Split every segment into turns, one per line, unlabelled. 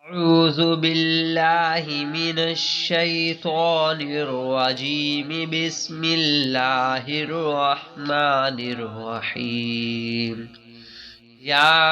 أعوذ بالله من الشيطان الرجيم. بسم الله الرحمن الرحيم. ياسين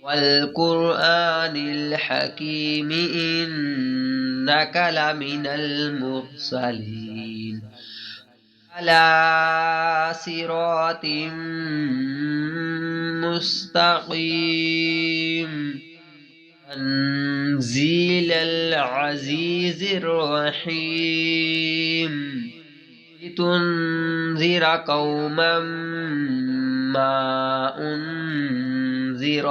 والقرآن الحكيم إنك لمن المرسلين على صراط مستقيم تنزيل العزيز الرحيم لتنذر قوما ما أنذر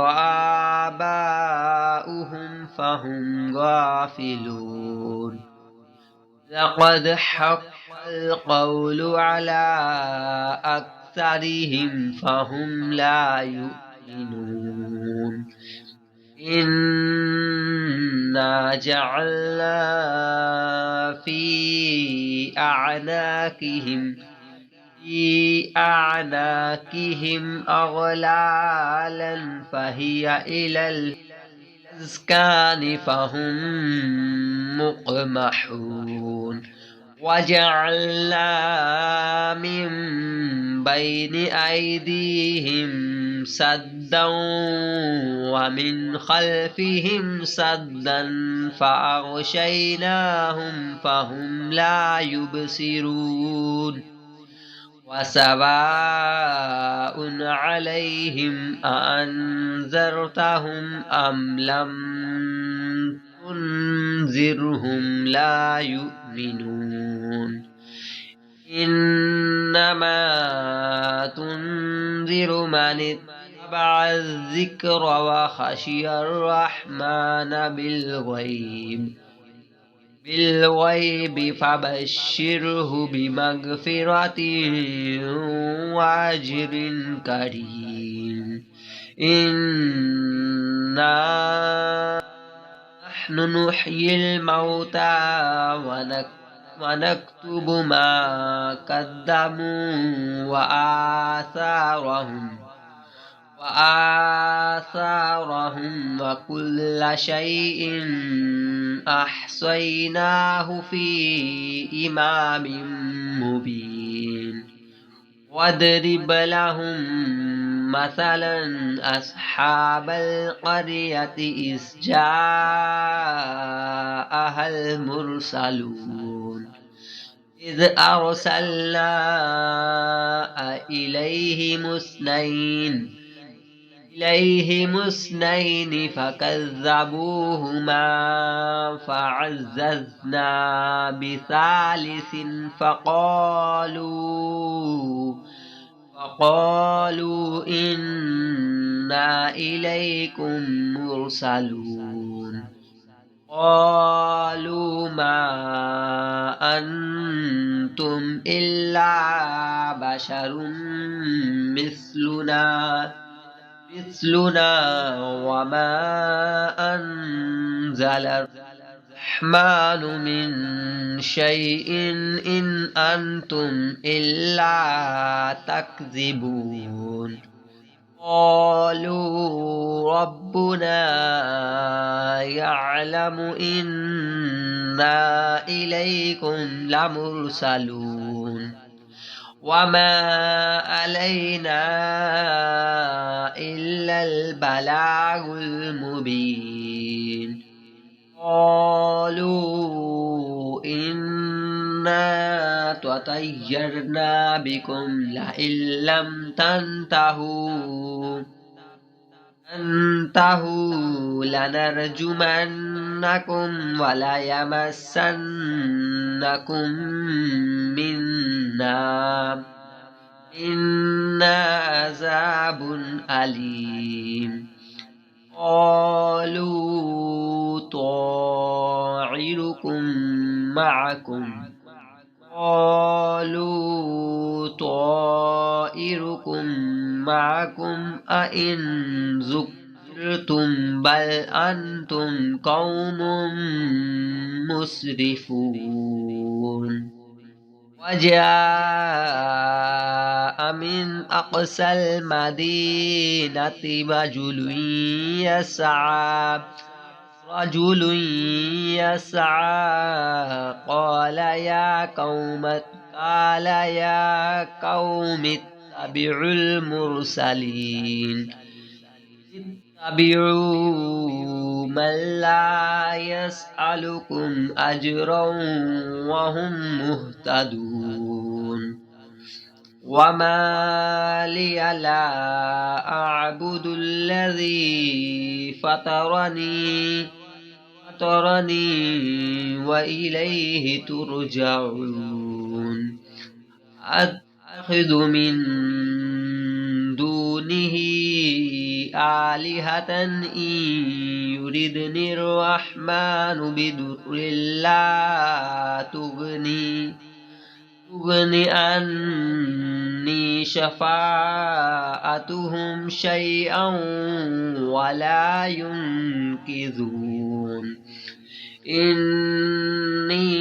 آباؤهم فهم غافلون. لقد حق القول على أكثرهم فهم لا يؤمنون. إنا جعلنا في أعناقهم أغلالا فهي إلى الأذقان فهم مقمحون. وجعلنا من بين أيديهم سدا ومن خلفهم سدا فأغشيناهم فهم لا يبصرون. وسواء عليهم أأنذرتهم أم لم تنذرهم لا يؤمنون. إنما تنذر من اتبع الذكر وخشي الرحمن بالغيب فبشره بمغفرة وأجر كريم. إنا نحن نحيي الموتى ونكتب ما قدموا وآثارهم وكل شيء أحصيناه في إمام مبين. واضرب لهم مثلا أصحاب القرية إذ جاءها المرسلون إذ أرسلنا إليهم اثنين فكذبوهما فعززنا بثالث فقالوا إنا إليكم مرسلون. قالوا ما أنتم إلا بشر مثلنا وما أنزل الرحمن من شيء إن أنتم إلا تكذبون. قالوا ربنا يعلم إنا إليكم لمرسلون وما علينا إلا البلاغ المبين. قالوا إنا تطيرنا بكم لئن لم تنتهوا لنرجمنكم وليمسنكم منا عذاب أليم. قالوا طائركم معكم أئن ذكرتم بل أنتم قوم مسرفون. وجاء من أقصى المدينة رجل يسعى قال يا قوم اتبعوا المرسلين اتبعوا من لا يسألكم أجرا وهم مهتدون وما لي لا أعبد الذي فطرني وإليه ترجعون أتخذ من دونه آلهة إن يردني الرحمن بضر لا تغني عني شفاعتهم شيئا ولا ينقذون إني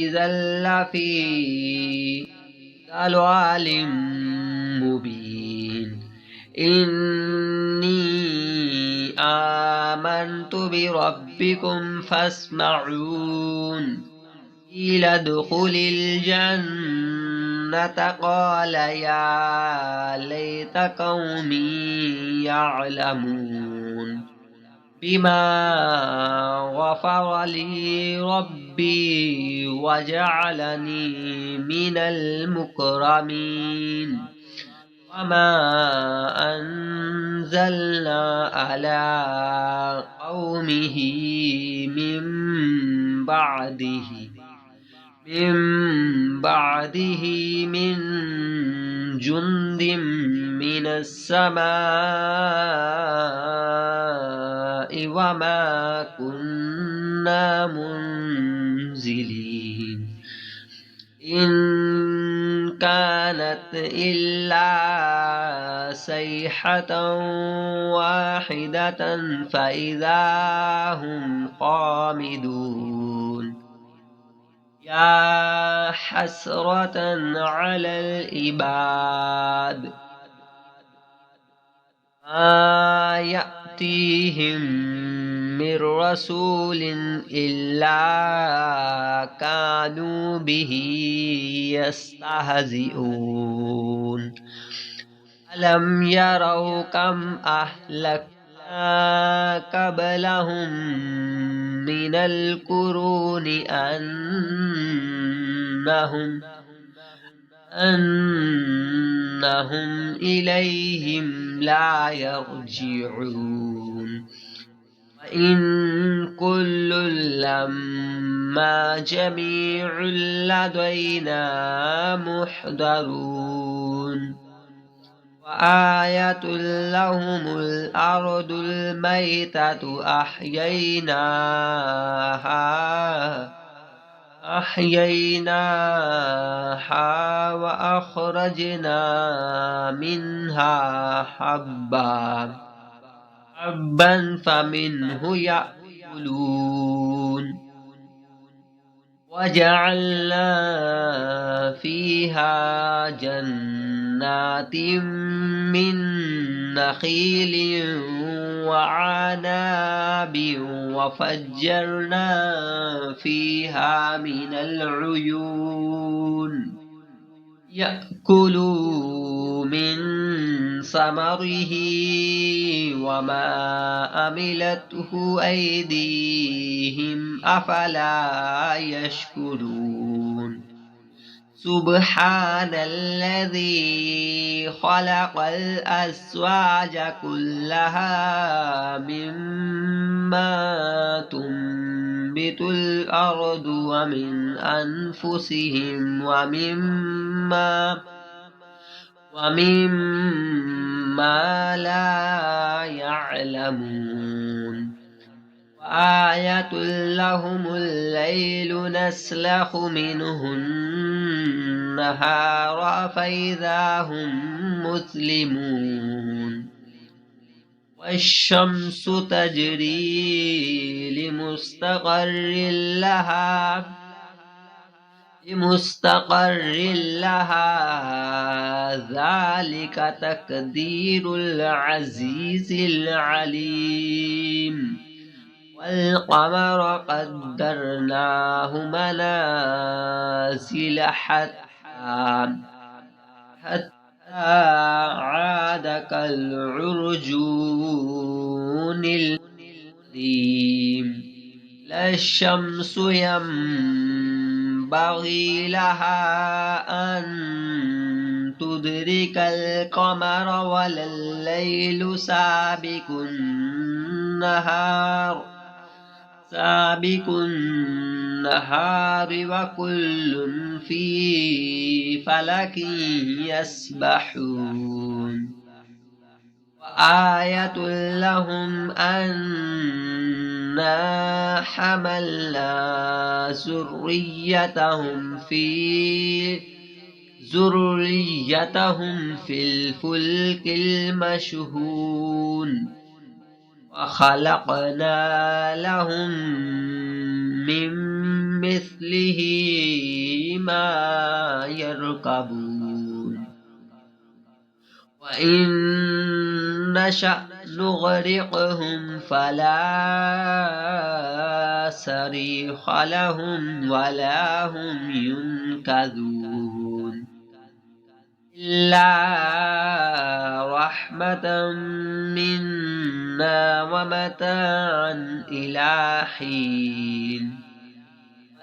إذا لفي ضلال مبين إني آمنت بربكم فاسمعون قيل ادخل الجنة قال يا ليت قومي يعلمون بما غفر لي ربي وجعلني من المكرمين وما أنزلنا على قومه من بعده من جند من السماء وما كنا منزلين إن كانت إلا صيحة واحدة فإذا هم خامدون يا حسرة على العباد ما يأتيهم من رسول إلا كانوا به يستهزئون ألم يروا كم أهلكنا قبلهم من القرون أنهم إليهم لا يرجعون وإن كل لما جميع لدينا محضرون وآية لهم الأرض الميتة أحييناها وأخرجنا منها حبا فمنه يأكلون وجعلنا فيها جنات من نخيل وعناب وفجرنا فيها من العيون يأكلوا من ثمره وما عملته أيديهم أفلا يشكرون سبحان الذي خلق الأزواج كلها مما تنبت الأرض ومن أنفسهم ومما لا يعلمون وآية لهم الليل نسلخ منه النهار فإذا هم مسلمون والشمس تجري لمستقر لها بمستقر لها ذلك تقدير العزيز العليم والقمر قدرناه منازل حتى عاد كالعرجون القديم لا الشمس ينبغي لها أن تدرك القمر ولا الليل سابق النهار وكل في فلك يسبحون وآية لهم أنا حملنا ذريتهم في الفلك المشحون وخلقنا لهم من مثله ما يركبون وإن نشأ نغرقهم فلا صريخ لهم ولا هم ينقذون إلا رحمة منا ومتاعا إلى حين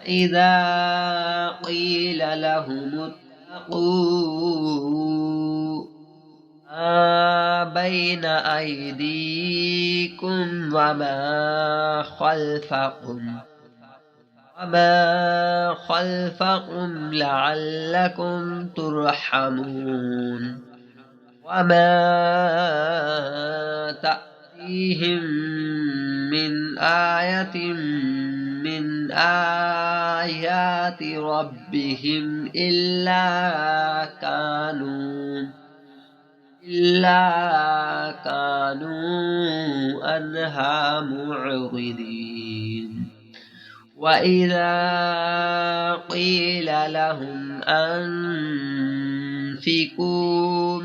إذا قيل لهم اتقوا ما بين أيديكم وما خلفكم لعلكم ترحمون وما تأتيهم من آية من آيات ربهم إلا كانوا عنها معرضين وإذا قيل لهم أنفقوا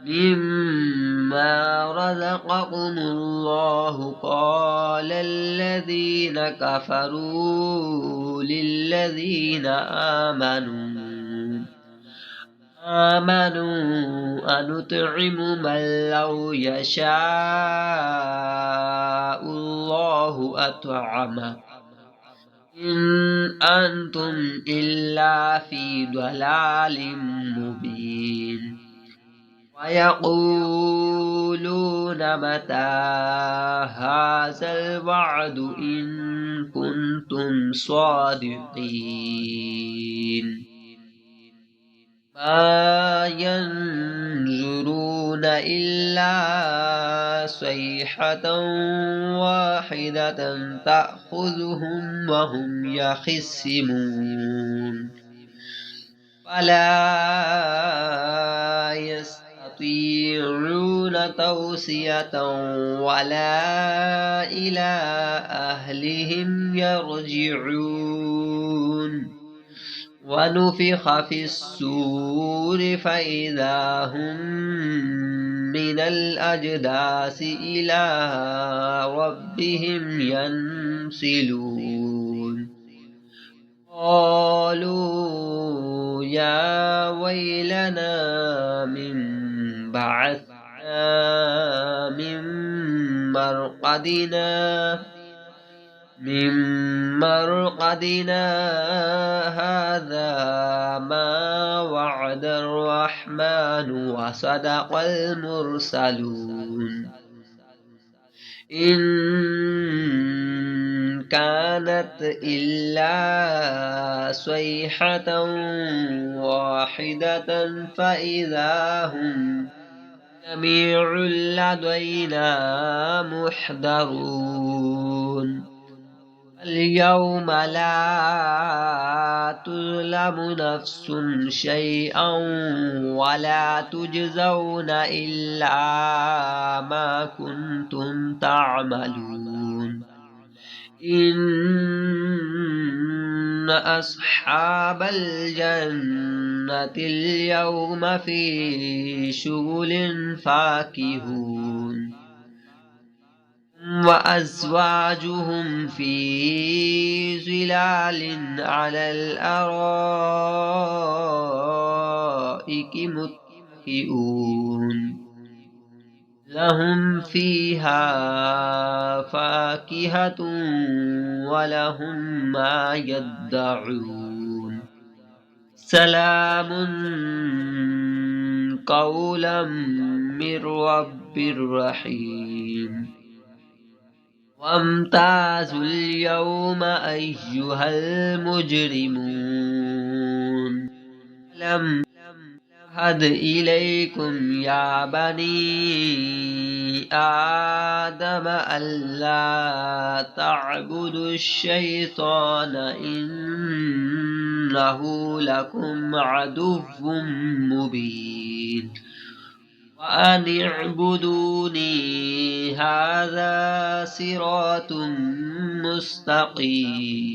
مما رزقكم الله قال الذين كفروا للذين آمنوا أنطعم من لو يشاء الله أطعمه إن أنتم إلا في ضلال مبين ويقولون متى هذا الوعد إن كنتم صادقين ما ينظرون إلا صيحة واحدة تأخذهم وهم يخصمون فلا يستطيعون توصية ولا إلى أهلهم يرجعون ونفخ في الصور فإذا هم من الأجداث إلى ربهم ينسلون قالوا يا ويلنا من بعثنا من مرقدنا هذا ما وعد الرحمن وصدق المرسلون إن كانت إلا صيحة واحدة فإذا هم جميع لدينا محضرون اليوم لا تظلم نفس شيئا ولا تجزون إلا ما كنتم تعملون إن أصحاب الجنة اليوم في شغل فاكهون وأزواجهم في ظلال على الأرائك متكئون لهم فيها فاكهة ولهم ما يدعون سلام قولا من رب رحيم وامتازوا اليوم أيها المجرمون لم أعهد إليكم يا بني آدم ألا تعبدوا الشيطان إنه لكم عدو مبين وأن اعبدوني هذا صراط مستقيم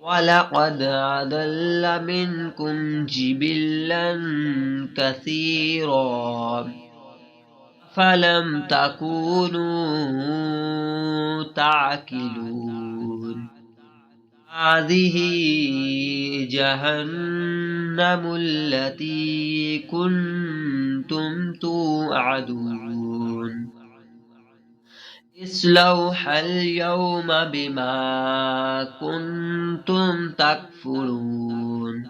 ولقد أضل منكم جبلا كثيرا فلم تكونوا تعقلون هذه جهنم التي كنتم توعدون اصلوها اليوم بما كنتم تكفرون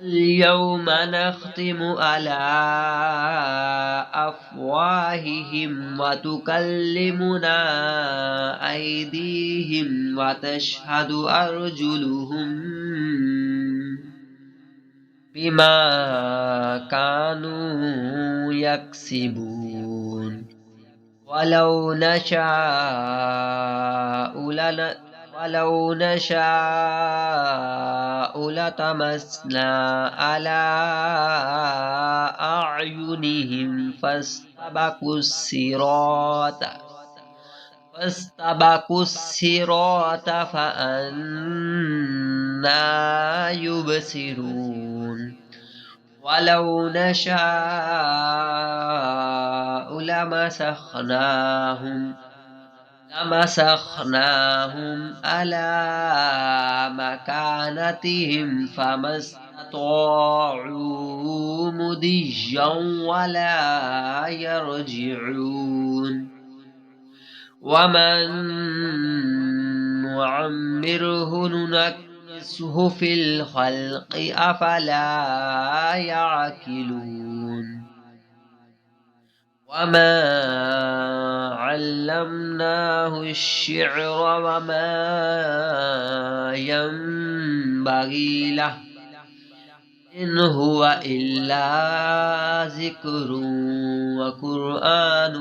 اليوم نختم على أفواههم وتكلمنا أيديهم وتشهد أرجلهم بما كانوا يكسبون ولو نشاء لطمسنا على أعينهم فاستبقوا الصراط فأنى يبصرون ولو نشاء لمسخناهم على مكانتهم فما استطاعوا مضيا ولا يرجعون ومن نعمره ننكسه في الخلق أفلا يعقلون وما علمناه الشعر وما ينبغي له إن هو إلا ذكر وقرآن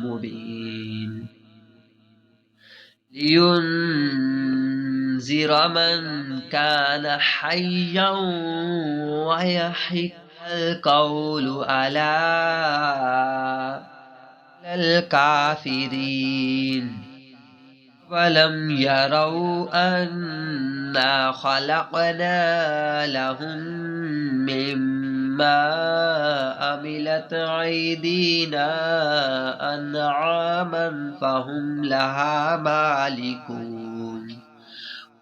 مبين لينذر من كان حيا ويحق القول على الكافرين ولم يروا أنا خلقنا لهم مما عملت أيدينا أنعاما فهم لها مالكون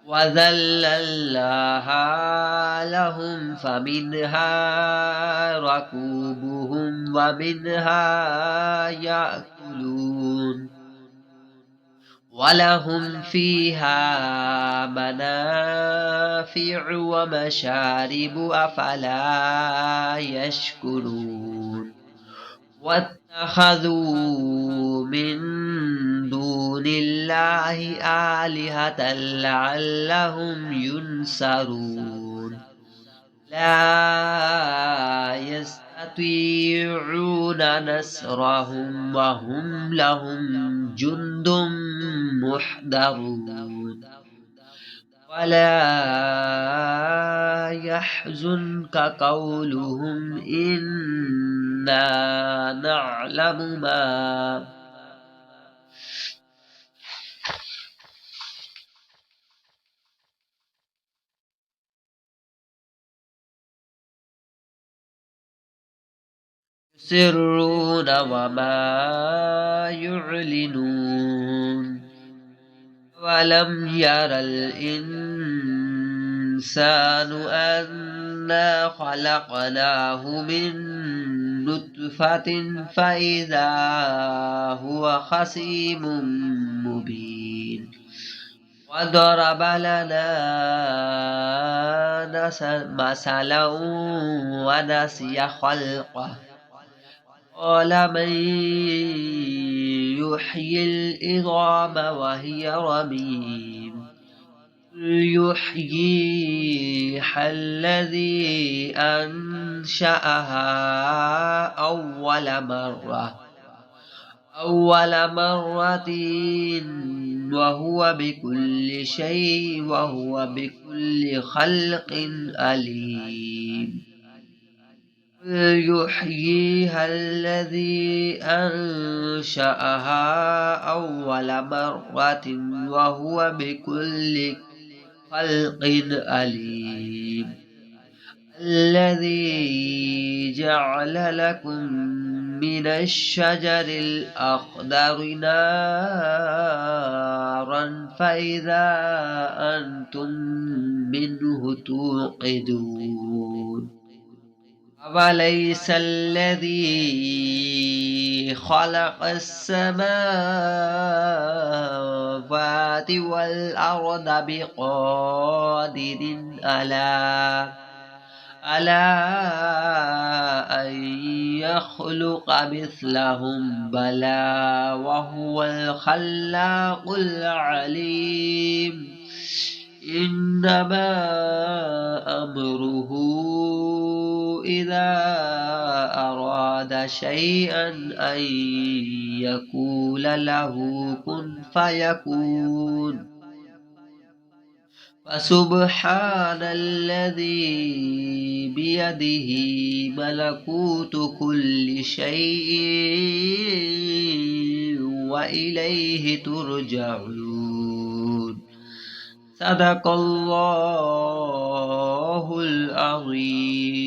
وذللناها لهم فمنها ركوبهم ومنها يأكلون ولهم فيها منافع ومشارب أفلا يشكرون واتخذوا من دون الله آلهة لعلهم ينصرون لا يستطيعون نصرهم وهم لهم جند محضرون ولا يحزنك قولهم إنا نعلم ما يسرون وما يعلنون ولم ير الإنسان أنا خلقناه من نطفة فإذا هو خصيم مبين وضرب لنا مثلا ونسي خلقه قال من يحيي العظام وهي رميم يحييها الذي أنشأها أول مرة وهو بكل خلق عليم يحييها الذي أنشأها أول مرة وهو بكل خلق عليم الذي جعل لكم من الشجر الأخضر نارا فإذا أنتم منه توقدون أوليس الذي خلق السماوات والأرض بقادر ألا أن يخلق مثلهم بلى وهو الخلاق العليم إنما أمره إذا أراد شيئا أن يقول له كن فيكون فسبحان الذي بيده ملكوت كل شيء وإليه ترجعون صدق الله العظيم.